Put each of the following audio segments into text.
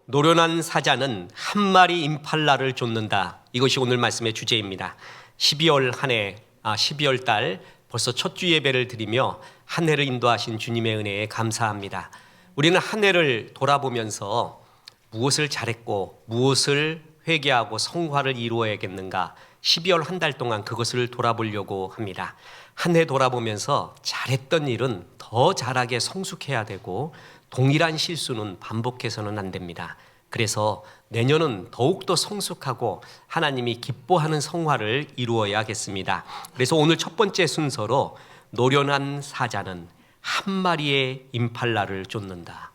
노련한 사자는 한 마리 임팔라를 쫓는다. 이것이 오늘 말씀의 주제입니다. 12월 달 벌써 첫 주 예배를 드리며 한 해를 인도하신 주님의 은혜에 감사합니다. 우리는 한 해를 돌아보면서 무엇을 잘했고 무엇을 회개하고 성화를 이루어야겠는가, 12월 한 달 동안 그것을 돌아보려고 합니다. 한 해 돌아보면서 잘했던 일은 더 잘하게 성숙해야 되고 동일한 실수는 반복해서는 안 됩니다. 그래서 내년은 더욱더 성숙하고 하나님이 기뻐하는 성화를 이루어야겠습니다. 그래서 오늘 첫 번째 순서로 노련한 사자는 한 마리의 임팔라를 쫓는다.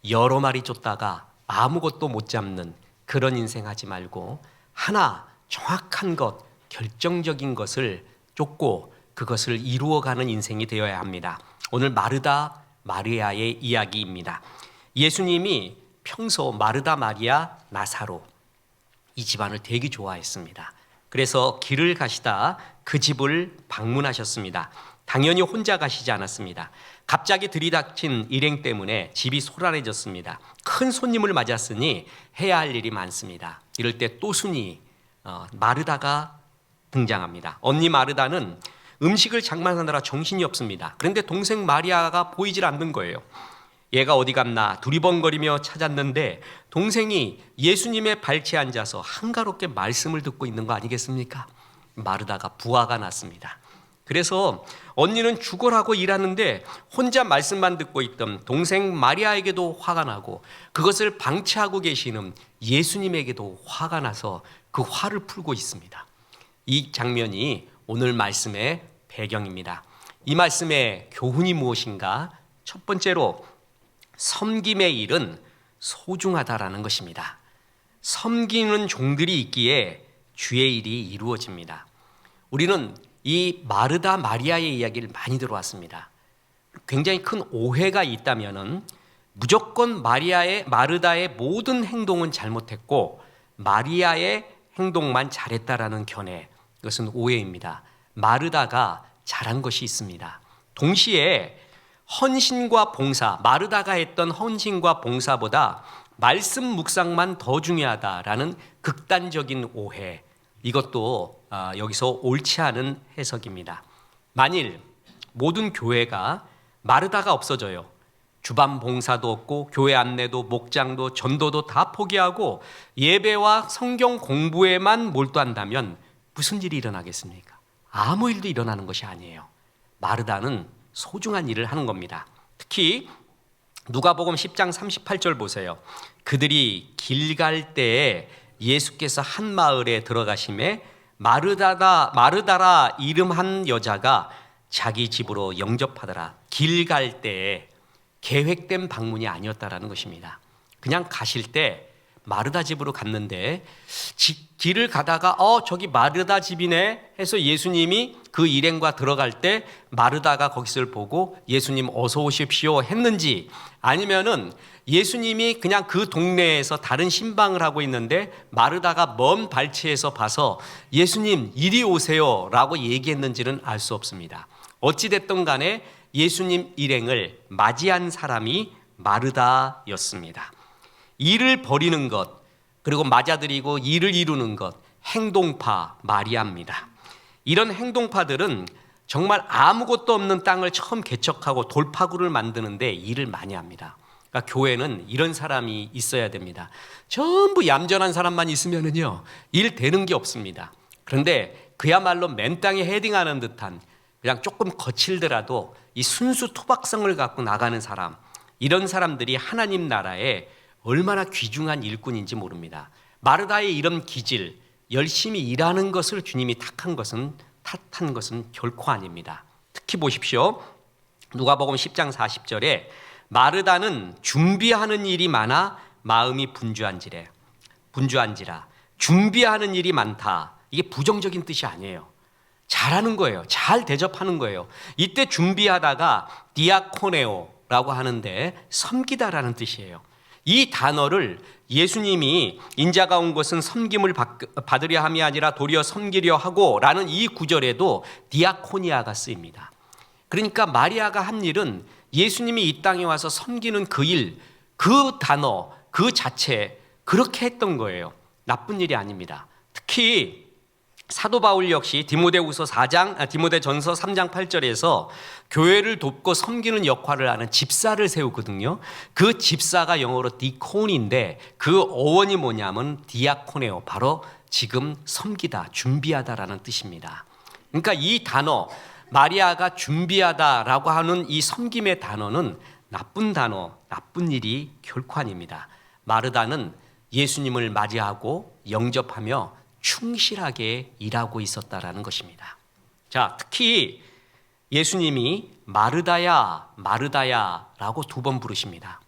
여러 마리 쫓다가 아무것도 못 잡는 그런 인생 하지 말고 하나 정확한 것, 결정적인 것을 쫓고 그것을 이루어가는 인생이 되어야 합니다. 오늘 마르다 마리아의 이야기입니다. 예수님이 평소 마르다 마리아 나사로 이 집안을 되게 좋아했습니다. 그래서 길을 가시다 그 집을 방문하셨습니다. 당연히 혼자 가시지 않았습니다. 갑자기 들이닥친 일행 때문에 집이 소란해졌습니다. 큰 손님을 맞았으니 해야 할 일이 많습니다. 이럴 때 또순이 마르다가 등장합니다. 언니 마르다는 음식을 장만하느라 정신이 없습니다. 그런데 동생 마리아가 보이질 않는 거예요. 얘가 어디 갔나 두리번거리며 찾았는데 동생이 예수님의 발치에 앉아서 한가롭게 말씀을 듣고 있는 거 아니겠습니까? 마르다가 부화가 났습니다. 그래서 언니는 죽어라고 일하는데 혼자 말씀만 듣고 있던 동생 마리아에게도 화가 나고 그것을 방치하고 계시는 예수님에게도 화가 나서 그 화를 풀고 있습니다. 이 장면이 오늘 말씀의 배경입니다. 이 말씀의 교훈이 무엇인가? 첫 번째로 섬김의 일은 소중하다라는 것입니다. 섬기는 종들이 있기에 주의 일이 이루어집니다. 우리는 이 마르다 마리아의 이야기를 많이 들어왔습니다. 굉장히 큰 오해가 있다면은 무조건 마르다의 모든 행동은 잘못했고 마리아의 행동만 잘했다라는 견해, 이것은 오해입니다. 마르다가 잘한 것이 있습니다. 동시에 헌신과 봉사, 마르다가 했던 헌신과 봉사보다 말씀 묵상만 더 중요하다라는 극단적인 오해, 이것도 여기서 옳지 않은 해석입니다. 만일 모든 교회가 마르다가 없어져요. 주반 봉사도 없고 교회 안내도 목장도 전도도 다 포기하고 예배와 성경 공부에만 몰두한다면 무슨 일이 일어나겠습니까? 아무 일도 일어나는 것이 아니에요. 마르다는 소중한 일을 하는 겁니다. 특히 누가복음 10장 38절 보세요. 그들이 길 갈 때에 예수께서 한 마을에 들어가심에 마르다라 이름한 여자가 자기 집으로 영접하더라. 길 갈 때에 계획된 방문이 아니었다라는 것입니다. 그냥 가실 때 마르다 집으로 갔는데 길을 가다가 저기 마르다 집이네 해서 예수님이 그 일행과 들어갈 때 마르다가 거기를 보고 예수님 어서 오십시오 했는지, 아니면은 예수님이 그냥 그 동네에서 다른 신방을 하고 있는데 마르다가 먼 발치에서 봐서 예수님 이리 오세요 라고 얘기했는지는 알 수 없습니다. 어찌됐든 간에 예수님 일행을 맞이한 사람이 마르다였습니다. 일을 벌이는 것, 그리고 맞아들이고 일을 이루는 것, 행동파 마리아입니다. 이런 행동파들은 정말 아무것도 없는 땅을 처음 개척하고 돌파구를 만드는데 일을 많이 합니다. 그러니까 교회는 이런 사람이 있어야 됩니다. 전부 얌전한 사람만 있으면은요, 일 되는 게 없습니다. 그런데 그야말로 맨 땅에 헤딩하는 듯한, 그냥 조금 거칠더라도 이 순수 토박성을 갖고 나가는 사람, 이런 사람들이 하나님 나라에 얼마나 귀중한 일꾼인지 모릅니다. 마르다의 이런 기질, 열심히 일하는 것을 주님이 탓한 것은 결코 아닙니다. 특히 보십시오. 누가복음 10장 40절에 마르다는 준비하는 일이 많아 마음이 분주한지라. 준비하는 일이 많다. 이게 부정적인 뜻이 아니에요. 잘하는 거예요. 잘 대접하는 거예요. 이때 준비하다가 디아코네오라고 하는데 섬기다라는 뜻이에요. 이 단어를 예수님이 인자가 온 것은 섬김을 받으려 함이 아니라 도리어 섬기려 하고 라는 이 구절에도 디아코니아가 쓰입니다. 그러니까 마리아가 한 일은 예수님이 이 땅에 와서 섬기는 그 일, 그 단어, 그 자체 그렇게 했던 거예요. 나쁜 일이 아닙니다. 특히 사도 바울 역시 디모데전서 3장 8절에서 교회를 돕고 섬기는 역할을 하는 집사를 세우거든요. 그 집사가 영어로 디콘인데 그 어원이 뭐냐면 디아코네오, 바로 지금 섬기다, 준비하다라는 뜻입니다. 그러니까 이 단어, 마리아가 준비하다라고 하는 이 섬김의 단어는 나쁜 단어, 나쁜 일이 결코 아닙니다. 마르다는 예수님을 맞이하고 영접하며 충실하게 일하고 있었다라는 것입니다. 자, 특히 예수님이 마르다야, 마르다야라고 2번 부르십니다.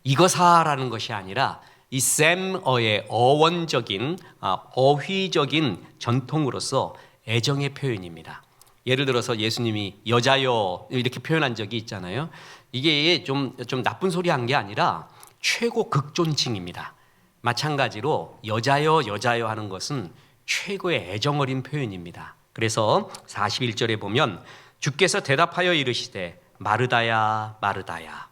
이거사라는 것이 아니라 이 셈어의 어원적인, 어휘적인 전통으로서 애정의 표현입니다. 예를 들어서 예수님이 여자여 이렇게 표현한 적이 있잖아요. 이게 좀 나쁜 소리 한 게 아니라 최고 극존칭입니다. 마찬가지로 여자여 여자여 하는 것은 최고의 애정 어린 표현입니다. 그래서 41절에 보면 주께서 대답하여 이르시되 마르다야 마르다야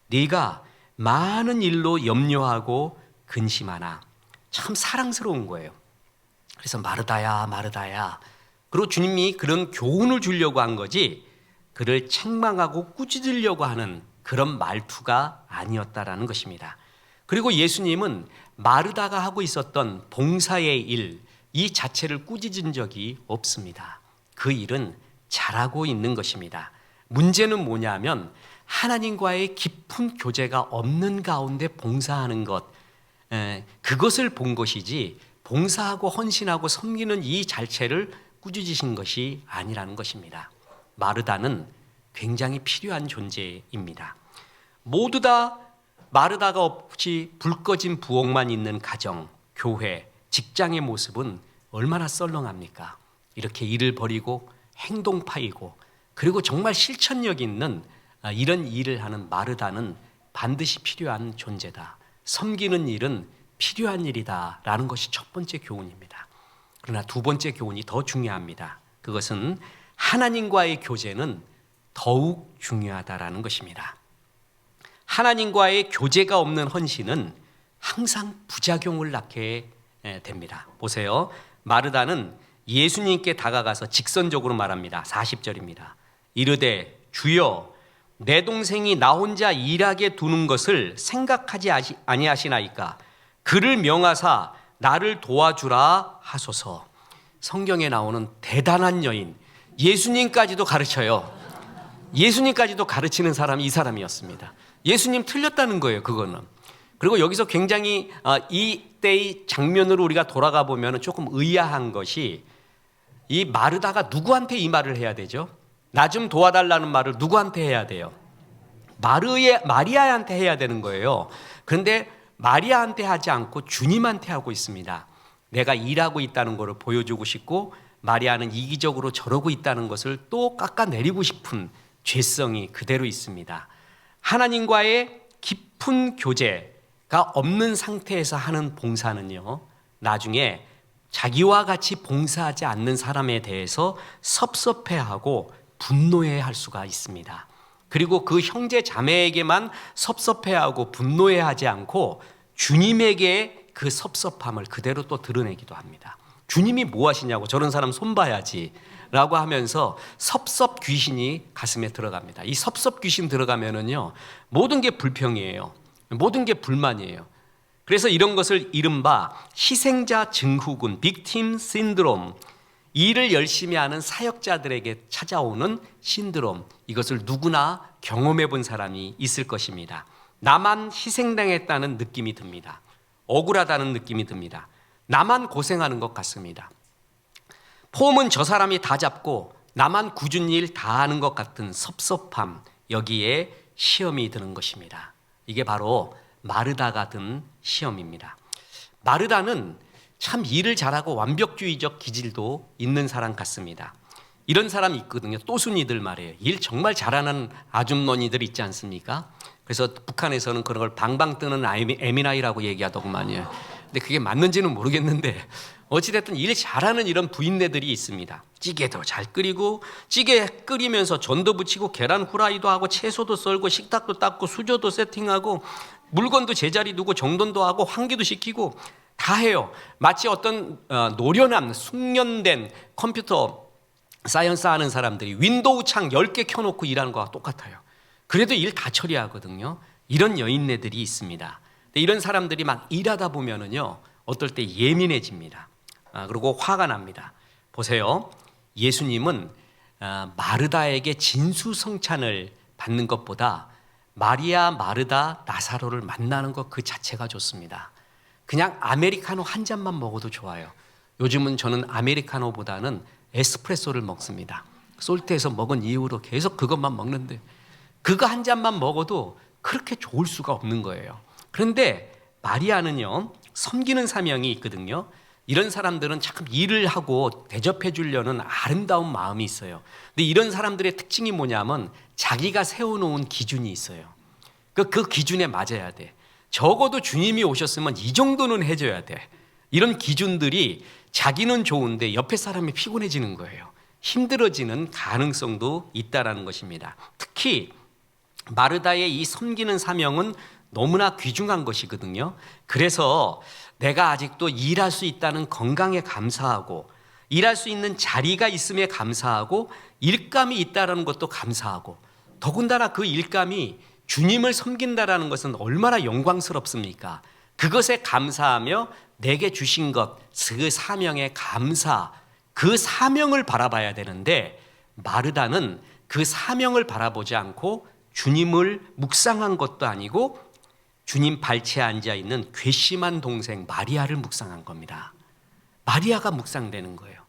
네가 많은 일로 염려하고 근심하나. 참 사랑스러운 거예요. 그래서 마르다야 마르다야, 그리고 주님이 그런 교훈을 주려고 한 거지 그를 책망하고 꾸짖으려고 하는 그런 말투가 아니었다라는 것입니다. 그리고 예수님은 마르다가 하고 있었던 봉사의 일, 이 자체를 꾸짖은 적이 없습니다. 그 일은 잘하고 있는 것입니다. 문제는 뭐냐면 하나님과의 깊은 교제가 없는 가운데 봉사하는 것, 그것을 본 것이지 봉사하고 헌신하고 섬기는 이 자체를 꾸짖으신 것이 아니라는 것입니다. 마르다는 굉장히 필요한 존재입니다. 모두 다 마르다가 없이 불 꺼진 부엌만 있는 가정, 교회, 직장의 모습은 얼마나 썰렁합니까? 이렇게 일을 벌이고 행동 파이고 그리고 정말 실천력 있는 이런 일을 하는 마르다는 반드시 필요한 존재다. 섬기는 일은 필요한 일이다라는 것이 첫 번째 교훈입니다. 그러나 2번째 교훈이 더 중요합니다. 그것은 하나님과의 교제는 더욱 중요하다라는 것입니다. 하나님과의 교제가 없는 헌신은 항상 부작용을 낳게 됩니다. 보세요. 마르다는 예수님께 다가가서 직선적으로 말합니다. 40절입니다. 이르되 주여 내 동생이 나 혼자 일하게 두는 것을 생각하지 아니하시나이까 그를 명하사 나를 도와주라 하소서. 성경에 나오는 대단한 여인, 예수님까지도 가르쳐요. 예수님까지도 가르치는 사람이 이 사람이었습니다. 예수님 틀렸다는 거예요, 그거는. 그리고 여기서 굉장히 이때의 장면으로 우리가 돌아가 보면 조금 의아한 것이 이 마르다가 누구한테 이 말을 해야 되죠? 나 좀 도와달라는 말을 누구한테 해야 돼요? 마리아한테 해야 되는 거예요. 그런데 마리아한테 하지 않고 주님한테 하고 있습니다. 내가 일하고 있다는 것을 보여주고 싶고 마리아는 이기적으로 저러고 있다는 것을 또 깎아내리고 싶은 죄성이 그대로 있습니다. 하나님과의 깊은 교제가 없는 상태에서 하는 봉사는요, 나중에 자기와 같이 봉사하지 않는 사람에 대해서 섭섭해하고 분노해할 수가 있습니다. 그리고 그 형제 자매에게만 섭섭해하고 분노해하지 않고 주님에게 그 섭섭함을 그대로 또 드러내기도 합니다. 주님이 뭐 하시냐고, 저런 사람 손봐야지 라고 하면서 섭섭 귀신이 가슴에 들어갑니다. 이 섭섭 귀신 들어가면은요, 모든 게 불평이에요. 모든 게 불만이에요. 그래서 이런 것을 이른바 희생자 증후군, 빅팀 신드롬, 일을 열심히 하는 사역자들에게 찾아오는 신드롬, 이것을 누구나 경험해 본 사람이 있을 것입니다. 나만 희생당했다는 느낌이 듭니다. 억울하다는 느낌이 듭니다. 나만 고생하는 것 같습니다. 폼은 저 사람이 다 잡고 나만 굳은 일 다 하는 것 같은 섭섭함, 여기에 시험이 드는 것입니다. 이게 바로 마르다가 든 시험입니다. 마르다는 참 일을 잘하고 완벽주의적 기질도 있는 사람 같습니다. 이런 사람이 있거든요. 또순이들 말이에요. 일 정말 잘하는 아줌런이들 있지 않습니까? 그래서 북한에서는 그런 걸 방방 뜨는 에미나이라고 얘기하더구만요. 근데 그게 맞는지는 모르겠는데 어찌됐든 일 잘하는 이런 부인네들이 있습니다. 찌개도 잘 끓이고, 찌개 끓이면서 전도 부치고 계란 후라이도 하고 채소도 썰고 식탁도 닦고 수저도 세팅하고 물건도 제자리 두고 정돈도 하고 환기도 시키고 다 해요. 마치 어떤 노련한 숙련된 컴퓨터 사이언스 하는 사람들이 윈도우 창 10개 켜놓고 일하는 거와 똑같아요. 그래도 일 다 처리하거든요. 이런 여인네들이 있습니다. 이런 사람들이 막 일하다 보면은요, 어떨 때 예민해집니다. 그리고 화가 납니다. 보세요. 예수님은 마르다에게 진수성찬을 받는 것보다 마리아, 마르다, 나사로를 만나는 것 그 자체가 좋습니다. 그냥 아메리카노 한 잔만 먹어도 좋아요. 요즘은 저는 아메리카노보다는 에스프레소를 먹습니다. 솔트에서 먹은 이후로 계속 그것만 먹는데 그거 한 잔만 먹어도 그렇게 좋을 수가 없는 거예요. 그런데 마리아는요, 섬기는 사명이 있거든요. 이런 사람들은 참 일을 하고 대접해 주려는 아름다운 마음이 있어요. 근데 이런 사람들의 특징이 뭐냐면 자기가 세워놓은 기준이 있어요. 그 기준에 맞아야 돼. 적어도 주님이 오셨으면 이 정도는 해줘야 돼. 이런 기준들이 자기는 좋은데 옆에 사람이 피곤해지는 거예요. 힘들어지는 가능성도 있다라는 것입니다. 특히 마르다의 이 섬기는 사명은 너무나 귀중한 것이거든요. 그래서 내가 아직도 일할 수 있다는 건강에 감사하고 일할 수 있는 자리가 있음에 감사하고 일감이 있다는 것도 감사하고 더군다나 그 일감이 주님을 섬긴다라는 것은 얼마나 영광스럽습니까? 그것에 감사하며 내게 주신 것, 그 사명에 감사, 그 사명을 바라봐야 되는데 마르다는 그 사명을 바라보지 않고 주님을 묵상한 것도 아니고 주님 발치에 앉아있는 괘씸한 동생 마리아를 묵상한 겁니다. 마리아가 묵상되는 거예요.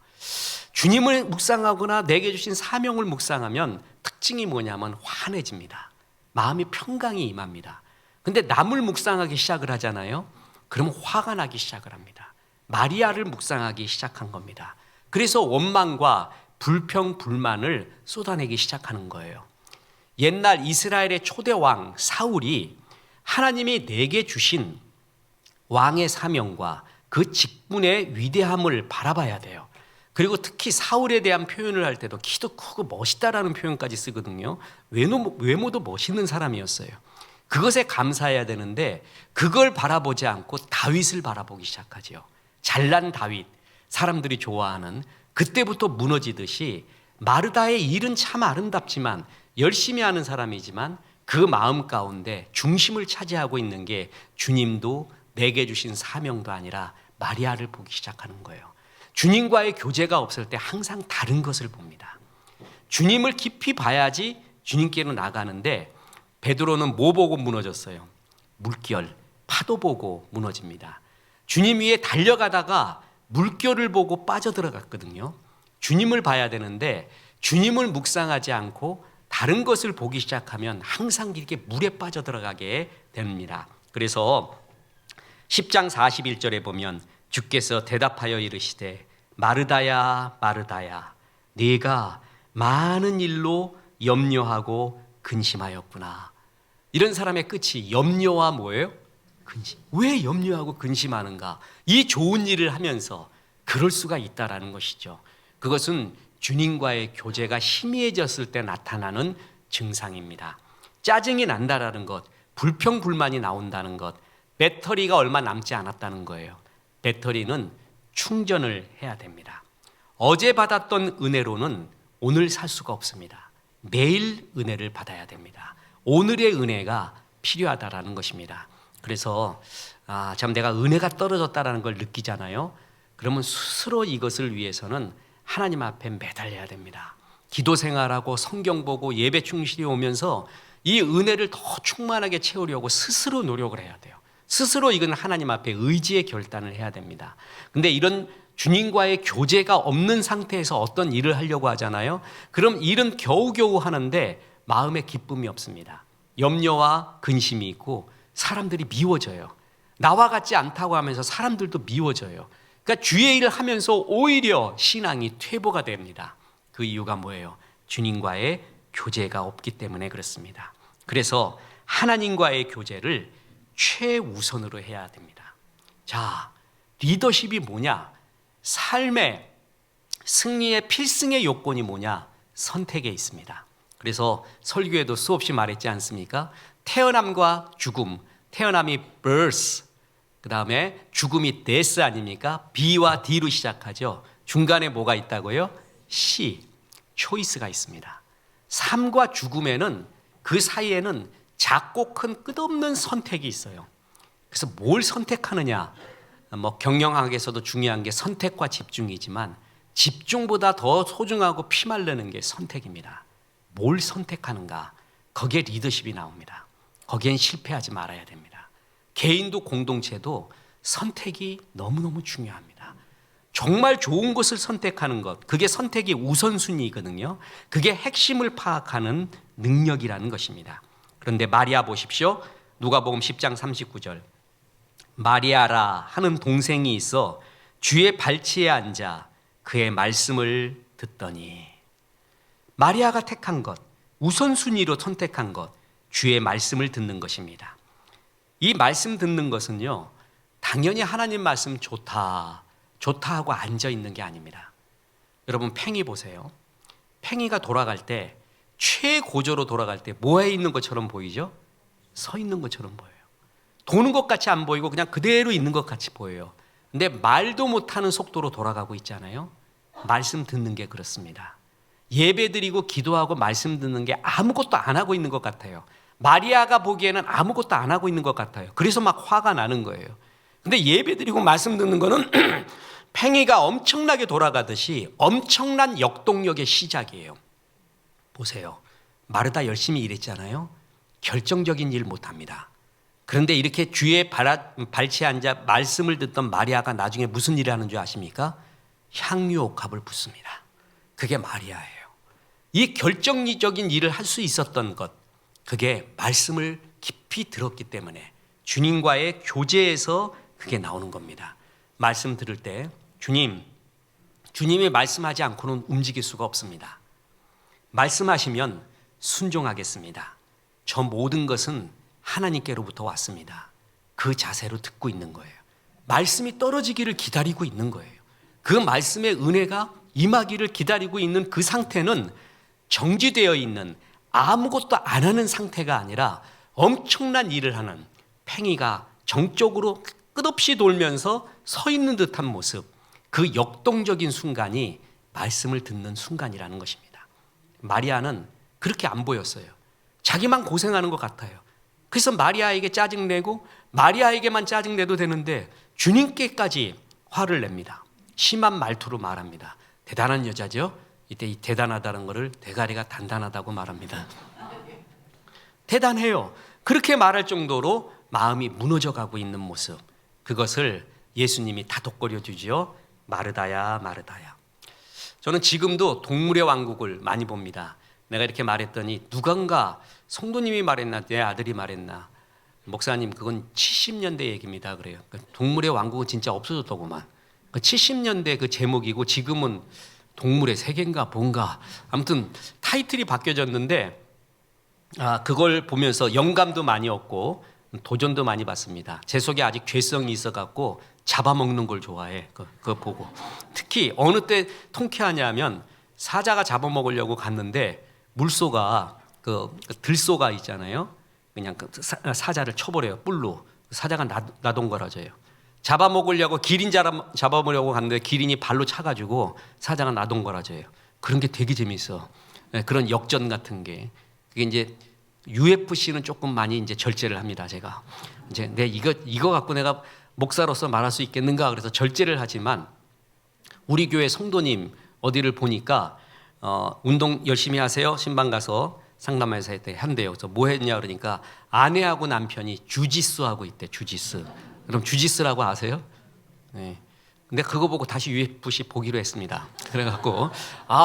주님을 묵상하거나 내게 주신 사명을 묵상하면 특징이 뭐냐면 환해집니다. 마음이 평강이 임합니다. 근데 남을 묵상하기 시작을 하잖아요. 그러면 화가 나기 시작을 합니다. 마리아를 묵상하기 시작한 겁니다. 그래서 원망과 불평, 불만을 쏟아내기 시작하는 거예요. 옛날 이스라엘의 초대 왕 사울이 하나님이 내게 주신 왕의 사명과 그 직분의 위대함을 바라봐야 돼요. 그리고 특히 사울에 대한 표현을 할 때도 키도 크고 멋있다라는 표현까지 쓰거든요. 외모도 멋있는 사람이었어요. 그것에 감사해야 되는데 그걸 바라보지 않고 다윗을 바라보기 시작하죠. 잘난 다윗, 사람들이 좋아하는, 그때부터 무너지듯이 마르다의 일은 참 아름답지만 열심히 하는 사람이지만 그 마음 가운데 중심을 차지하고 있는 게 주님도 내게 주신 사명도 아니라 마리아를 보기 시작하는 거예요. 주님과의 교제가 없을 때 항상 다른 것을 봅니다. 주님을 깊이 봐야지 주님께로 나가는데 베드로는 뭐 보고 무너졌어요? 물결, 파도 보고 무너집니다. 주님 위에 달려가다가 물결을 보고 빠져들어갔거든요. 주님을 봐야 되는데 주님을 묵상하지 않고 다른 것을 보기 시작하면 항상 이렇게 물에 빠져들어가게 됩니다. 그래서 10장 41절에 보면 주께서 대답하여 이르시되 마르다야 마르다야 네가 많은 일로 염려하고 근심하였구나. 이런 사람의 끝이 염려와 뭐예요? 근심. 왜 염려하고 근심하는가? 이 좋은 일을 하면서 그럴 수가 있다라는 것이죠. 그것은 주님과의 교제가 희미해졌을 때 나타나는 증상입니다. 짜증이 난다라는 것, 불평불만이 나온다는 것, 배터리가 얼마 남지 않았다는 거예요. 배터리는 충전을 해야 됩니다. 어제 받았던 은혜로는 오늘 살 수가 없습니다. 매일 은혜를 받아야 됩니다. 오늘의 은혜가 필요하다라는 것입니다. 그래서 참 내가 은혜가 떨어졌다라는 걸 느끼잖아요. 그러면 스스로 이것을 위해서는 하나님 앞에 매달려야 됩니다. 기도 생활하고 성경 보고 예배 충실히 오면서 이 은혜를 더 충만하게 채우려고 스스로 노력을 해야 돼요. 스스로 이건 하나님 앞에 의지의 결단을 해야 됩니다. 근데 이런 주님과의 교제가 없는 상태에서 어떤 일을 하려고 하잖아요. 그럼 일은 겨우겨우 하는데 마음에 기쁨이 없습니다. 염려와 근심이 있고 사람들이 미워져요. 나와 같지 않다고 하면서 사람들도 미워져요. 그러니까 주의 일을 하면서 오히려 신앙이 퇴보가 됩니다. 그 이유가 뭐예요? 주님과의 교제가 없기 때문에 그렇습니다. 그래서 하나님과의 교제를 최우선으로 해야 됩니다. 자, 리더십이 뭐냐? 삶의 승리의 필승의 요건이 뭐냐? 선택에 있습니다. 그래서 설교에도 수없이 말했지 않습니까? 태어남과 죽음 태어남이 birth, 그 다음에 죽음이 death 아닙니까? B와 D로 시작하죠. 중간에 뭐가 있다고요? C, choice가 있습니다. 삶과 죽음에는 그 사이에는 작고 큰 끝없는 선택이 있어요. 그래서 뭘 선택하느냐, 뭐 경영학에서도 중요한 게 선택과 집중이지만 집중보다 더 소중하고 피말르는 게 선택입니다. 뭘 선택하는가, 거기에 리더십이 나옵니다. 거기엔 실패하지 말아야 됩니다. 개인도 공동체도 선택이 너무너무 중요합니다. 정말 좋은 것을 선택하는 것, 그게 선택의 우선순위거든요. 그게 핵심을 파악하는 능력이라는 것입니다. 그런데 마리아 보십시오. 누가복음 10장 39절. 마리아라 하는 동생이 있어 주의 발치에 앉아 그의 말씀을 듣더니, 마리아가 택한 것, 우선순위로 선택한 것, 주의 말씀을 듣는 것입니다. 이 말씀 듣는 것은요, 당연히 하나님 말씀 좋다 하고 앉아 있는 게 아닙니다. 여러분 팽이 보세요. 팽이가 돌아갈 때, 최고조로 돌아갈 때 뭐에 있는 것처럼 보이죠? 서 있는 것처럼 보여요. 도는 것 같이 안 보이고 그냥 그대로 있는 것 같이 보여요. 근데 말도 못하는 속도로 돌아가고 있잖아요. 말씀 듣는 게 그렇습니다. 예배드리고 기도하고 말씀 듣는 게 아무것도 안 하고 있는 것 같아요. 마리아가 보기에는 아무것도 안 하고 있는 것 같아요. 그래서 막 화가 나는 거예요. 근데 예배드리고 말씀 듣는 거는 팽이가 엄청나게 돌아가듯이 엄청난 역동력의 시작이에요. 보세요. 마르다 열심히 일했잖아요. 결정적인 일 못합니다. 그런데 이렇게 주의 발치에 앉아 말씀을 듣던 마리아가 나중에 무슨 일을 하는 줄 아십니까? 향유옥합을 붓습니다. 그게 마리아예요. 이 결정적인 일을 할 수 있었던 것, 그게 말씀을 깊이 들었기 때문에 주님과의 교제에서 그게 나오는 겁니다. 말씀 들을 때 주님이 말씀하지 않고는 움직일 수가 없습니다. 말씀하시면 순종하겠습니다. 저 모든 것은 하나님께로부터 왔습니다. 그 자세로 듣고 있는 거예요. 말씀이 떨어지기를 기다리고 있는 거예요. 그 말씀의 은혜가 임하기를 기다리고 있는 그 상태는 정지되어 있는, 아무것도 안 하는 상태가 아니라 엄청난 일을 하는, 팽이가 정적으로 끝없이 돌면서 서 있는 듯한 모습, 그 역동적인 순간이 말씀을 듣는 순간이라는 것입니다. 마리아는 그렇게 안 보였어요. 자기만 고생하는 것 같아요. 그래서 마리아에게 짜증내고 마리아에게만 짜증내도 되는데 주님께까지 화를 냅니다. 심한 말투로 말합니다. 대단한 여자죠. 이때 이 대단하다는 것을 대가리가 단단하다고 말합니다. 대단해요. 그렇게 말할 정도로 마음이 무너져가고 있는 모습, 그것을 예수님이 다독거려 주죠. 마르다야 마르다야. 저는 지금도 동물의 왕국을 많이 봅니다. 내가 이렇게 말했더니 누군가 성도님이 말했나 내 아들이 말했나, 목사님 그건 70년대 얘기입니다 그래요. 동물의 왕국은 진짜 없어졌더구만. 70년대 그 제목이고 지금은 동물의 세계인가 뭔가, 아무튼 타이틀이 바뀌어졌는데 그걸 보면서 영감도 많이 얻고 도전도 많이 받습니다. 제 속에 아직 죄성이 있어갖고 잡아먹는 걸 좋아해. 그거 보고 특히 어느 때 통쾌하냐면, 사자가 잡아먹으려고 갔는데 물소가 그 들소가 있잖아요. 그냥 그 사자를 쳐버려요. 뿔로. 사자가 나동거라져요. 잡아먹으려고 기린 잡아먹으려고 갔는데 기린이 발로 차가지고 사자가 나동거라져요. 그런 게 되게 재밌어. 그런 역전 같은 게. 그게 이제 UFC는 조금 많이 이제 절제를 합니다. 제가 이제 내 이거 갖고 내가 목사로서 말할 수 있겠는가 그래서 절제를 하지만, 우리 교회 성도님 어디를 보니까 운동 열심히 하세요. 신방 가서 상담회사 한대요. 그래서 뭐 했냐 그러니까 아내하고 남편이 주짓수 하고 있대. 주짓수. 그럼 주짓수라고 아세요? 네. 근데 그거 보고 다시 UFC 보기로 했습니다. 그래갖고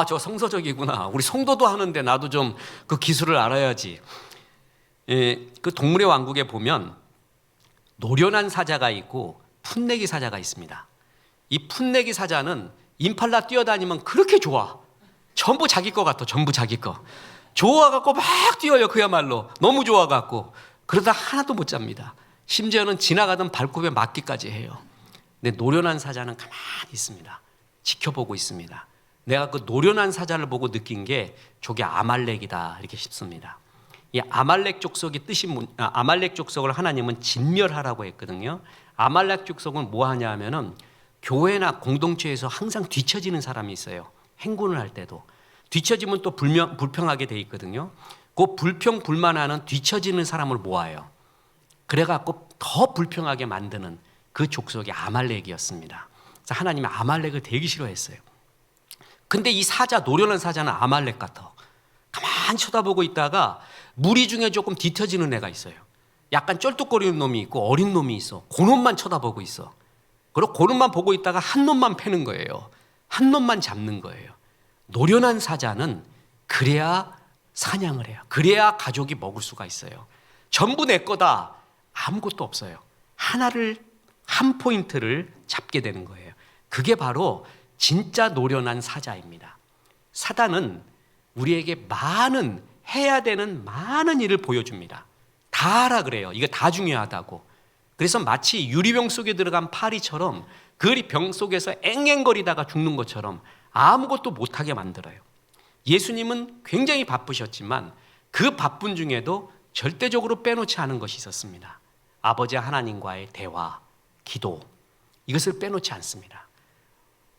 저 성서적이구나. 우리 성도도 하는데 나도 좀 그 기술을 알아야지. 그 동물의 왕국에 보면 노련한 사자가 있고 풋내기 사자가 있습니다. 이 풋내기 사자는 임팔라 뛰어다니면 그렇게 좋아. 전부 자기 거 같아. 전부 자기 거. 좋아갖고 막 뛰어요. 그야말로 너무 좋아갖고. 그러다 하나도 못 잡니다. 심지어는 지나가던 발굽에 맞기까지 해요. 근데 노련한 사자는 가만히 있습니다. 지켜보고 있습니다. 내가 그 노련한 사자를 보고 느낀 게 저게 아말렉이다 이렇게 싶습니다. 이 아말렉 족속의 아말렉 족속을 하나님은 진멸하라고 했거든요. 아말렉 족속은 뭐 하냐 하면은 교회나 공동체에서 항상 뒤처지는 사람이 있어요. 행군을 할 때도 뒤처지면 또 불평하게 돼 있거든요. 그 불평불만하는 뒤처지는 사람을 모아요. 그래갖고 더 불평하게 만드는 그 족속이 아말렉이었습니다. 그래서 하나님이 아말렉을 되게 싫어했어요. 근데 이 사자, 노련한 사자는 아말렉 같아. 가만히 쳐다보고 있다가 무리 중에 조금 뒤처지는 애가 있어요. 약간 쩔뚝거리는 놈이 있고 어린 놈이 있어. 그 놈만 쳐다보고 있어. 그리고 그 놈만 보고 있다가 한 놈만 패는 거예요. 한 놈만 잡는 거예요. 노련한 사자는 그래야 사냥을 해요. 그래야 가족이 먹을 수가 있어요. 전부 내 거다. 아무것도 없어요. 한 포인트를 잡게 되는 거예요. 그게 바로 진짜 노련한 사자입니다. 사단은 우리에게 해야 되는 많은 일을 보여줍니다. 다 하라 그래요. 이거 다 중요하다고. 그래서 마치 유리병 속에 들어간 파리처럼 그 병 속에서 앵앵거리다가 죽는 것처럼 아무것도 못하게 만들어요. 예수님은 굉장히 바쁘셨지만 그 바쁜 중에도 절대적으로 빼놓지 않은 것이 있었습니다. 아버지 하나님과의 대화, 기도, 이것을 빼놓지 않습니다.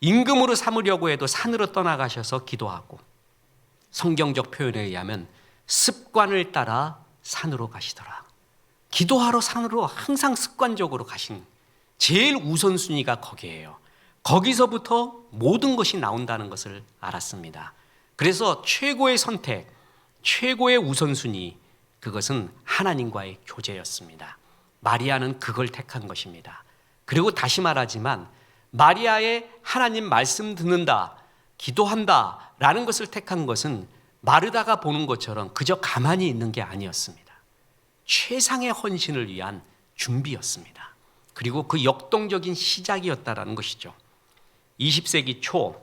임금으로 삼으려고 해도 산으로 떠나가셔서 기도하고, 성경적 표현에 의하면 습관을 따라 산으로 가시더라. 기도하러 산으로 항상 습관적으로 가신, 제일 우선순위가 거기에요. 거기서부터 모든 것이 나온다는 것을 알았습니다. 그래서 최고의 선택, 최고의 우선순위, 그것은 하나님과의 교제였습니다. 마리아는 그걸 택한 것입니다. 그리고 다시 말하지만 마리아의 하나님 말씀 듣는다, 기도한다 라는 것을 택한 것은 마르다가 보는 것처럼 그저 가만히 있는 게 아니었습니다. 최상의 헌신을 위한 준비였습니다. 그리고 그 역동적인 시작이었다라는 것이죠. 20세기 초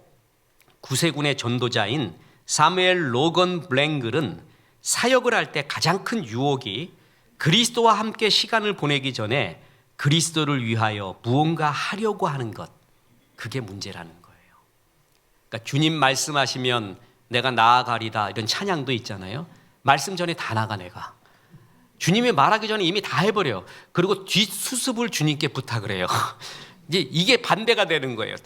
구세군의 전도자인 사무엘 로건 블랭글은 사역을 할 때 가장 큰 유혹이 그리스도와 함께 시간을 보내기 전에 그리스도를 위하여 무언가 하려고 하는 것, 그게 문제라는 거예요. 그러니까 주님 말씀하시면 내가 나아가리다, 이런 찬양도 있잖아요. 말씀 전에 다 나가 내가. 주님이 말하기 전에 이미 다 해버려요. 그리고 뒷수습을 주님께 부탁을 해요. 이제 이게 반대가 되는 거예요.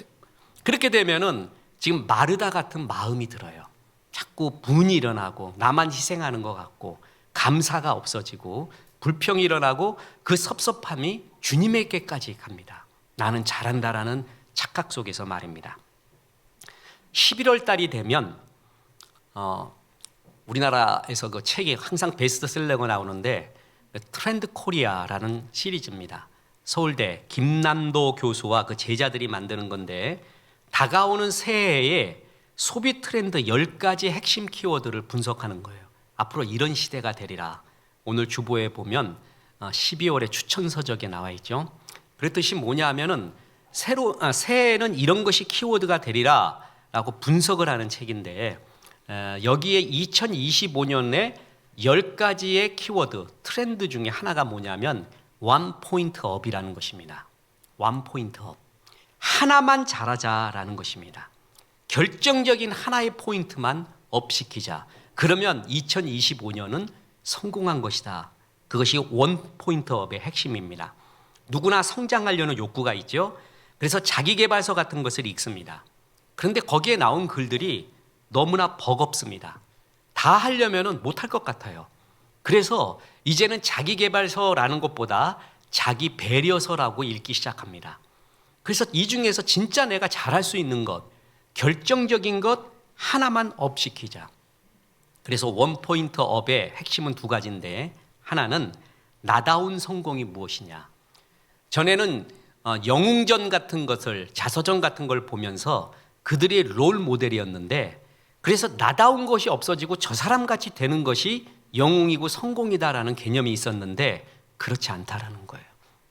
그렇게 되면은 지금 마르다 같은 마음이 들어요. 자꾸 분이 일어나고 나만 희생하는 것 같고 감사가 없어지고 불평이 일어나고 그 섭섭함이 주님에게까지 갑니다. 나는 잘한다라는 착각 속에서 말입니다. 11월 달이 되면 우리나라에서 그 책이 항상 베스트셀러가 나오는데 트렌드 코리아라는 시리즈입니다. 서울대 김남도 교수와 그 제자들이 만드는 건데 다가오는 새해에 소비 트렌드 10가지 핵심 키워드를 분석하는 거예요. 앞으로 이런 시대가 되리라. 오늘 주보에 보면 12월에 추천서적에 나와 있죠. 그랬듯이 뭐냐 하면은 새해에는 이런 것이 키워드가 되리라 라고 분석을 하는 책인데 여기에 2025년에 10가지의 키워드, 트렌드 중에 하나가 뭐냐면 원 포인트 업이라는 것입니다. 원 포인트 업. 하나만 잘하자라는 것입니다. 결정적인 하나의 포인트만 업시키자. 그러면 2025년은 성공한 것이다. 그것이 원 포인트 업의 핵심입니다. 누구나 성장하려는 욕구가 있죠. 그래서 자기계발서 같은 것을 읽습니다. 그런데 거기에 나온 글들이 너무나 버겁습니다. 다 하려면 못할 것 같아요. 그래서 이제는 자기계발서라는 것보다 자기 배려서라고 읽기 시작합니다. 그래서 이 중에서 진짜 내가 잘할 수 있는 것, 결정적인 것 하나만 업시키자. 그래서 원 포인트 업의 핵심은 두 가지인데, 하나는 나다운 성공이 무엇이냐. 전에는 영웅전 같은 것을, 자서전 같은 걸 보면서 그들의 롤 모델이었는데, 그래서 나다운 것이 없어지고 저 사람같이 되는 것이 영웅이고 성공이다라는 개념이 있었는데 그렇지 않다라는 거예요.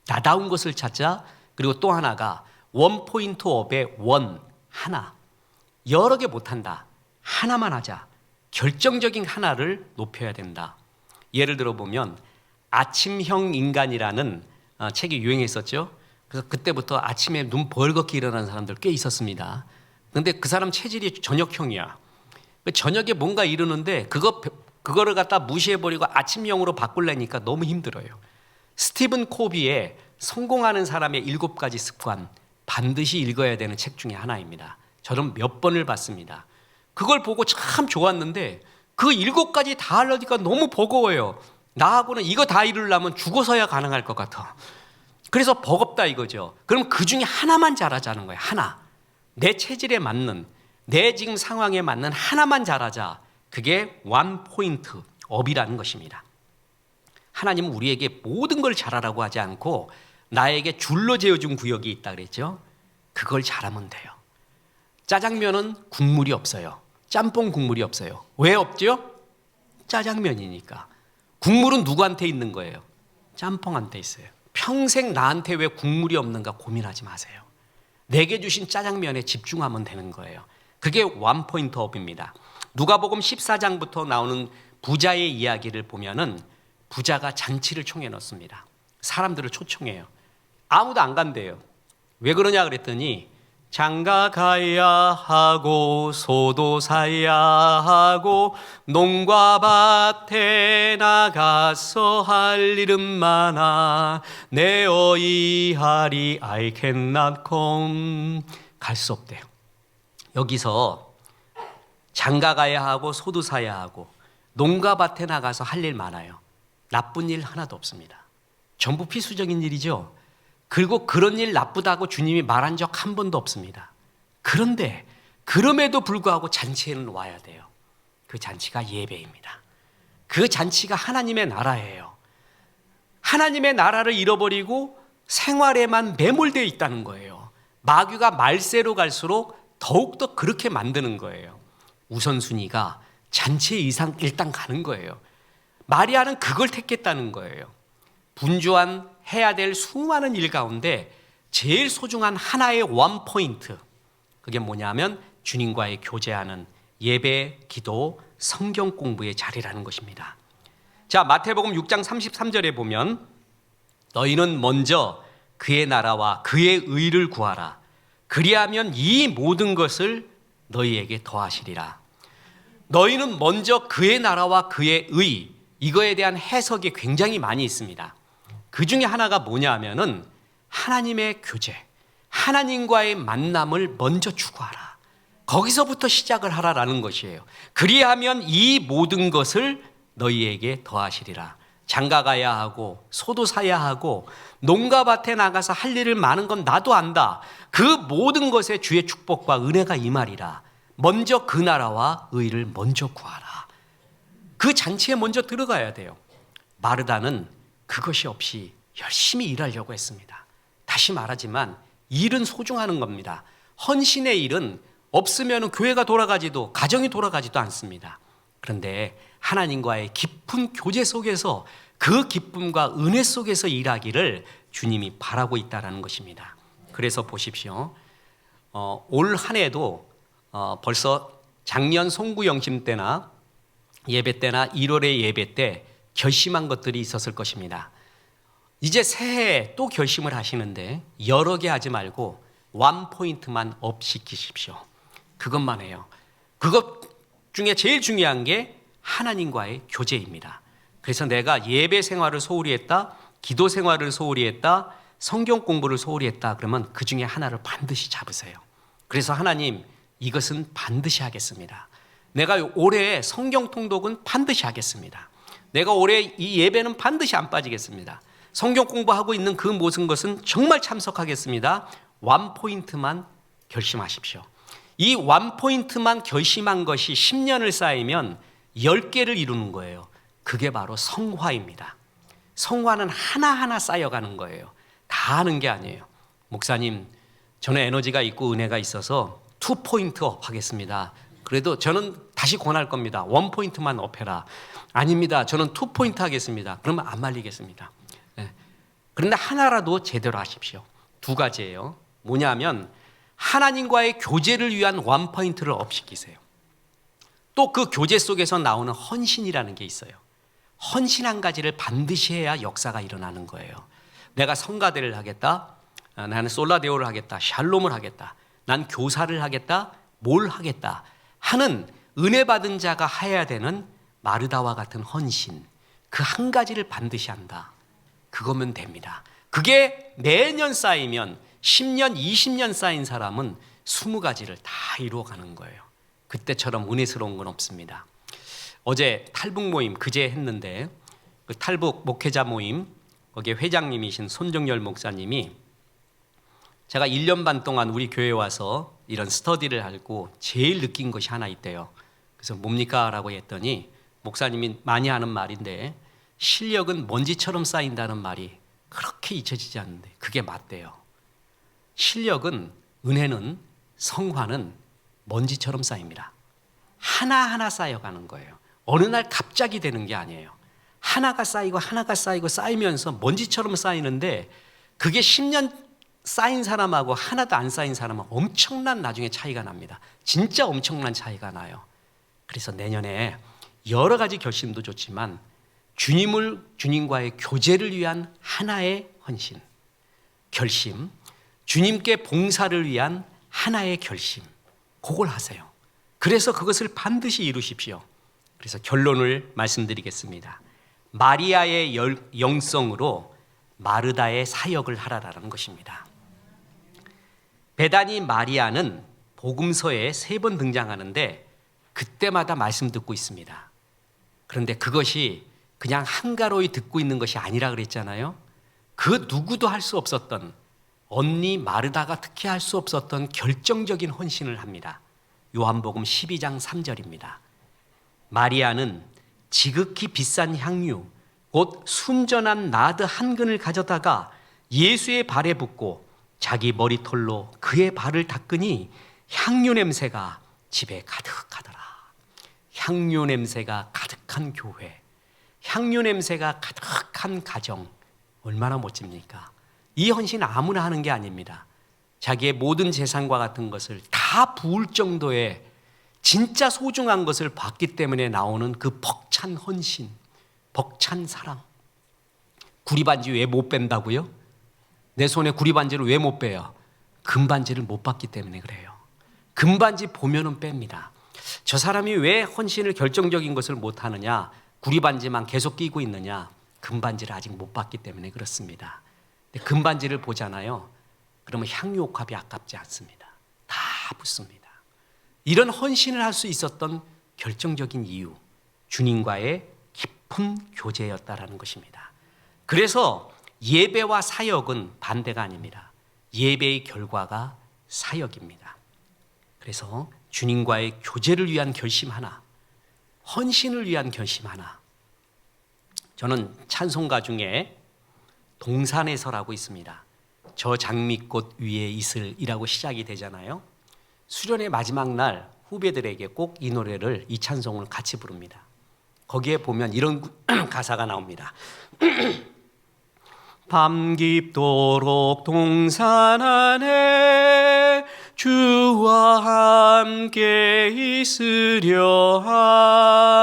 나다운 것을 찾자. 그리고 또 하나가 원 포인트 업의 원, 하나. 여러 개 못한다. 하나만 하자. 결정적인 하나를 높여야 된다. 예를 들어 보면 아침형 인간이라는 책이 유행했었죠. 그래서 그때부터 아침에 눈 벌겋게 일어나는 사람들 꽤 있었습니다. 그런데 그 사람 체질이 저녁형이야. 저녁에 뭔가 이루는데 그 그거를 갖다 무시해버리고 아침형으로 바꾸려니까 너무 힘들어요. 스티븐 코비의 성공하는 사람의 7가지 습관, 반드시 읽어야 되는 책 중에 하나입니다. 저는 몇 번을 봤습니다. 그걸 보고 참 좋았는데 그 7가지 다 하려니까 너무 버거워요. 나하고는 이거 다 이루려면 죽어서야 가능할 것 같아. 그래서 버겁다 이거죠. 그럼 그 중에 하나만 잘하자는 거예요. 하나. 내 체질에 맞는, 내 지금 상황에 맞는 하나만 잘하자. 그게 원 포인트 업이라는 것입니다. 하나님은 우리에게 모든 걸 잘하라고 하지 않고 나에게 줄로 재어준 구역이 있다 그랬죠. 그걸 잘하면 돼요. 짜장면은 국물이 없어요. 짬뽕 국물이 없어요. 왜 없죠? 짜장면이니까. 국물은 누구한테 있는 거예요? 짬뽕한테 있어요. 평생 나한테 왜 국물이 없는가 고민하지 마세요. 내게 주신 짜장면에 집중하면 되는 거예요. 그게 원 포인트 업입니다. 누가복음 14장부터 나오는 부자의 이야기를 보면은 부자가 잔치를 총해 넣습니다. 사람들을 초청해요. 아무도 안 간대요. 왜 그러냐 그랬더니 장가 가야 하고 소도 사야 하고 농과 밭에 나가서 할 일은 많아 내 어이하리 I cannot come. 갈 수 없대요. 여기서 장가 가야 하고 소도 사야 하고 농가 밭에 나가서 할 일 많아요. 나쁜 일 하나도 없습니다. 전부 필수적인 일이죠. 그리고 그런 일 나쁘다고 주님이 말한 적 한 번도 없습니다. 그런데 그럼에도 불구하고 잔치에는 와야 돼요. 그 잔치가 예배입니다. 그 잔치가 하나님의 나라예요. 하나님의 나라를 잃어버리고 생활에만 매몰되어 있다는 거예요. 마귀가 말세로 갈수록 더욱더 그렇게 만드는 거예요. 우선순위가 잔치에 일단 가는 거예요. 마리아는 그걸 택했다는 거예요. 분주한 해야 될 수많은 일 가운데 제일 소중한 하나의 원 포인트, 그게 뭐냐면 주님과의 교제하는 예배, 기도, 성경 공부의 자리라는 것입니다. 자, 마태복음 6장 33절에 보면 너희는 먼저 그의 나라와 그의 의를 구하라. 그리하면 이 모든 것을 너희에게 더하시리라. 너희는 먼저 그의 나라와 그의 의, 이거에 대한 해석이 굉장히 많이 있습니다. 그 중에 하나가 뭐냐 하면은 하나님의 교제, 하나님과의 만남을 먼저 추구하라. 거기서부터 시작을 하라라는 것이에요. 그리하면 이 모든 것을 너희에게 더하시리라. 장가 가야 하고 소도 사야 하고 농가 밭에 나가서 할 일을 많은 건 나도 안다. 그 모든 것에 주의 축복과 은혜가 임하리라. 먼저 그 나라와 의를 먼저 구하라. 그 잔치에 먼저 들어가야 돼요. 마르다는 그것이 없이 열심히 일하려고 했습니다. 다시 말하지만 일은 소중한 겁니다. 헌신의 일은 없으면 교회가 돌아가지도 가정이 돌아가지도 않습니다. 그런데 하나님과의 깊은 교제 속에서 그 기쁨과 은혜 속에서 일하기를 주님이 바라고 있다는 것입니다. 그래서 보십시오. 올 한 해도 벌써 작년 송구영심 때나 예배 때나 1월의 예배 때 결심한 것들이 있었을 것입니다. 이제 새해에 또 결심을 하시는데 여러 개 하지 말고 원 포인트만 업 시키십시오. 그것만 해요. 그것 중에 제일 중요한 게 하나님과의 교제입니다. 그래서 내가 예배 생활을 소홀히 했다, 기도 생활을 소홀히 했다, 성경 공부를 소홀히 했다 그러면 그 중에 하나를 반드시 잡으세요. 그래서 하나님, 이것은 반드시 하겠습니다. 내가 올해 성경 통독은 반드시 하겠습니다. 내가 올해 이 예배는 반드시 안 빠지겠습니다. 성경 공부하고 있는 그 모든 것은 정말 참석하겠습니다. 원 포인트만 결심하십시오. 이 원 포인트만 결심한 것이 10년을 쌓이면 10개를 이루는 거예요. 그게 바로 성화입니다. 성화는 하나하나 쌓여가는 거예요. 다 하는 게 아니에요. 목사님, 저는 에너지가 있고 은혜가 있어서 2포인트 업 하겠습니다. 그래도 저는 다시 권할 겁니다. 1포인트만 업해라. 아닙니다. 저는 2포인트 하겠습니다. 그러면 안 말리겠습니다. 네. 그런데 하나라도 제대로 하십시오. 2가지예요. 뭐냐면 하나님과의 교제를 위한 1포인트를 업시키세요. 또 그 교제 속에서 나오는 헌신이라는 게 있어요. 헌신 한 가지를 반드시 해야 역사가 일어나는 거예요. 내가 성가대를 하겠다, 나는 솔라데오를 하겠다, 샬롬을 하겠다, 난 교사를 하겠다, 뭘 하겠다 하는 은혜 받은 자가 해야 되는 마르다와 같은 헌신, 그 한 가지를 반드시 한다. 그거면 됩니다. 그게 매년 쌓이면 10년, 20년 쌓인 사람은 20가지를 다 이루어가는 거예요. 그때처럼 은혜스러운 건 없습니다. 어제 탈북 모임 그제 했는데 그 탈북 목회자 모임 거기에 회장님이신 손정열 목사님이 제가 1년 반 동안 우리 교회에 와서 이런 스터디를 하고 제일 느낀 것이 하나 있대요. 그래서 뭡니까? 라고 했더니 목사님이 많이 하는 말인데 실력은 먼지처럼 쌓인다는 말이 그렇게 잊혀지지 않는데 그게 맞대요. 실력은, 은혜는, 성화는 먼지처럼 쌓입니다. 하나하나 쌓여가는 거예요. 어느 날 갑자기 되는 게 아니에요. 하나가 쌓이고 하나가 쌓이고 쌓이면서 먼지처럼 쌓이는데 그게 10년 쌓인 사람하고 하나도 안 쌓인 사람은 엄청난 나중에 차이가 납니다. 진짜 엄청난 차이가 나요. 그래서 내년에 여러 가지 결심도 좋지만 주님과의 교제를 위한 하나의 헌신, 결심, 주님께 봉사를 위한 하나의 결심, 그걸 하세요. 그래서 그것을 반드시 이루십시오. 그래서 결론을 말씀드리겠습니다. 마리아의 영성으로 마르다의 사역을 하라라는 것입니다. 베다니 마리아는 복음서에 3번 등장하는데 그때마다 말씀 듣고 있습니다. 그런데 그것이 그냥 한가로이 듣고 있는 것이 아니라 그랬잖아요. 그 누구도 할 수 없었던, 언니 마르다가 특히 할 수 없었던 결정적인 헌신을 합니다. 요한복음 12장 3절입니다. 마리아는 지극히 비싼 향유 곧 순전한 나드 한 근을 가져다가 예수의 발에 붓고 자기 머리털로 그의 발을 닦으니 향유 냄새가 집에 가득하더라. 향유 냄새가 가득한 교회, 향유 냄새가 가득한 가정, 얼마나 멋집니까? 이 헌신 아무나 하는 게 아닙니다. 자기의 모든 재산과 같은 것을 다 부을 정도의 진짜 소중한 것을 받기 때문에 나오는 그 벅찬 헌신, 벅찬 사랑. 구리반지 왜 못 뺀다고요? 내 손에 구리반지를 왜 못 빼요? 금반지를 못 받기 때문에 그래요. 금반지 보면은 뺍니다. 저 사람이 왜 헌신을 결정적인 것을 못 하느냐? 구리반지만 계속 끼고 있느냐? 금반지를 아직 못 받기 때문에 그렇습니다. 근데 금반지를 보잖아요. 그러면 향유옥합이 아깝지 않습니다. 다 붙습니다. 이런 헌신을 할 수 있었던 결정적인 이유, 주님과의 깊은 교제였다라는 것입니다. 그래서 예배와 사역은 반대가 아닙니다. 예배의 결과가 사역입니다. 그래서 주님과의 교제를 위한 결심 하나, 헌신을 위한 결심 하나. 저는 찬송가 중에 동산에서라고 있습니다. 저 장미꽃 위에 이슬이라고 시작이 되잖아요. 수련의 마지막 날 후배들에게 꼭 이 노래를, 이 찬송을 같이 부릅니다. 거기에 보면 이런 가사가 나옵니다. 밤 깊도록 동산 안에 주와 함께 있으려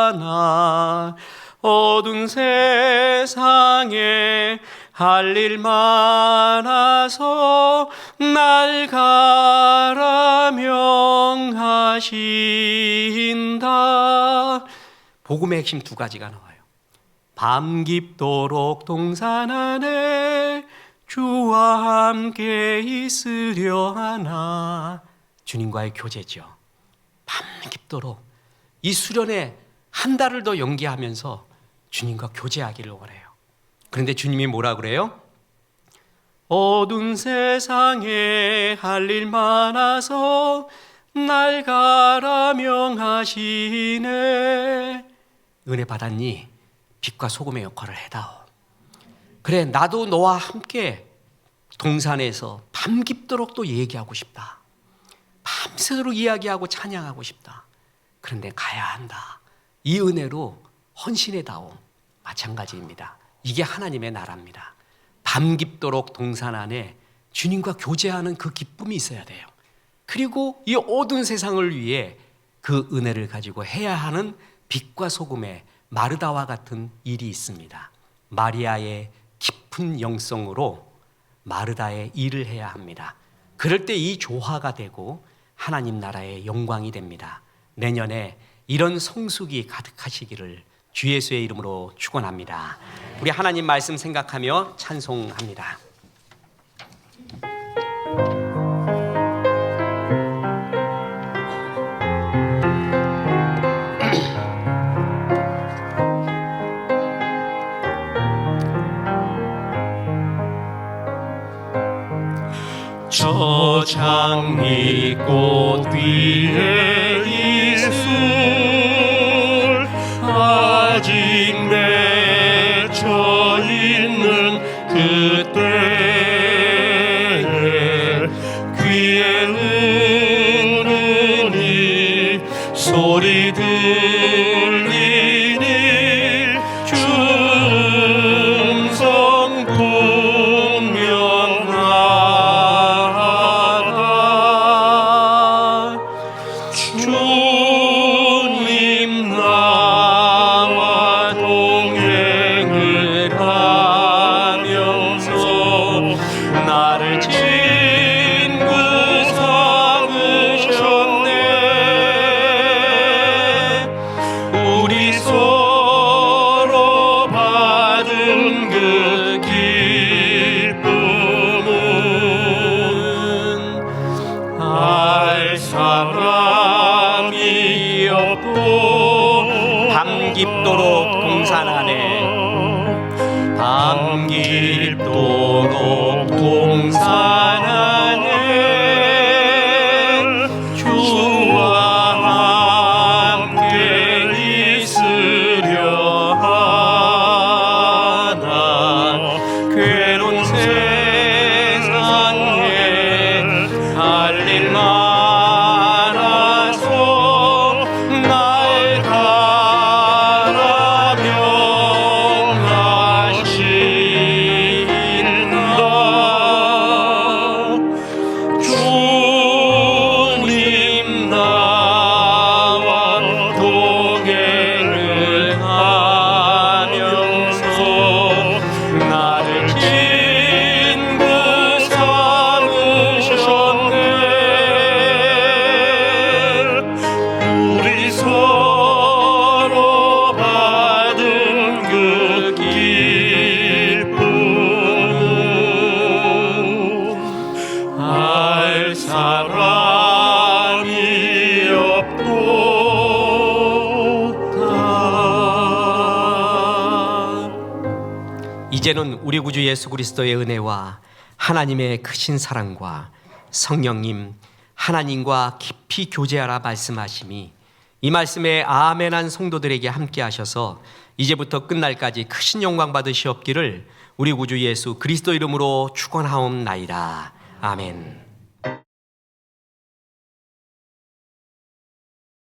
하나. 어두운 세상에 할 일 많아서 날 가라 명하신다. 복음의 핵심 2가지가 나와요. 밤 깊도록 동산 안에 주와 함께 있으려 하나. 주님과의 교제죠. 밤 깊도록 이 수련에 한 달을 더 연기하면서 주님과 교제하기를 원해요. 그런데 주님이 뭐라 그래요? 어두운 세상에 할 일 많아서 날 가라 명하시네. 은혜 받았니? 빛과 소금의 역할을 해다오. 그래, 나도 너와 함께 동산에서 밤 깊도록 또 얘기하고 싶다. 밤새도록 이야기하고 찬양하고 싶다. 그런데 가야 한다. 이 은혜로 헌신해다오. 마찬가지입니다. 이게 하나님의 나라입니다. 밤 깊도록 동산 안에 주님과 교제하는 그 기쁨이 있어야 돼요. 그리고 이 어두운 세상을 위해 그 은혜를 가지고 해야 하는 빛과 소금의 마르다와 같은 일이 있습니다. 마리아의 깊은 영성으로 마르다의 일을 해야 합니다. 그럴 때 이 조화가 되고 하나님 나라의 영광이 됩니다. 내년에 이런 성숙이 가득하시기를 주 예수의 이름으로 축원합니다. 우리 하나님 말씀 생각하며 찬송합니다. 저 장미꽃 위에 이슬 아직 맺혀 있는 그때에 귀에 은은히 소리 들리니 주음성 분명하다. 주님 나와 동행을 하면서 나를 친구 삼으셨네. 우리 서로 받은 그 기쁨은 알 사람이 없고 밤 깊도록 동산하네. 밤 깊도록 동산하네. 주와 함께 있으려 하나. 괴로운 세상에 할 일 많아서 날 바라며하신다. 주님 나와 동행을 하면서 나를 친구 삼으셨네. 우리 서로 받은 그 기쁨은 알 사람이 없도다. 이제는 우리 구주 예수 그리스도의 은혜와 하나님의 크신 사랑과 성령님 하나님과 깊이 교제하라 말씀하심이 이 말씀에 아멘한 성도들에게 함께 하셔서 이제부터 끝날까지 크신 영광 받으시옵기를 우리 구주 예수 그리스도 이름으로 축원하옵나이다. 아멘.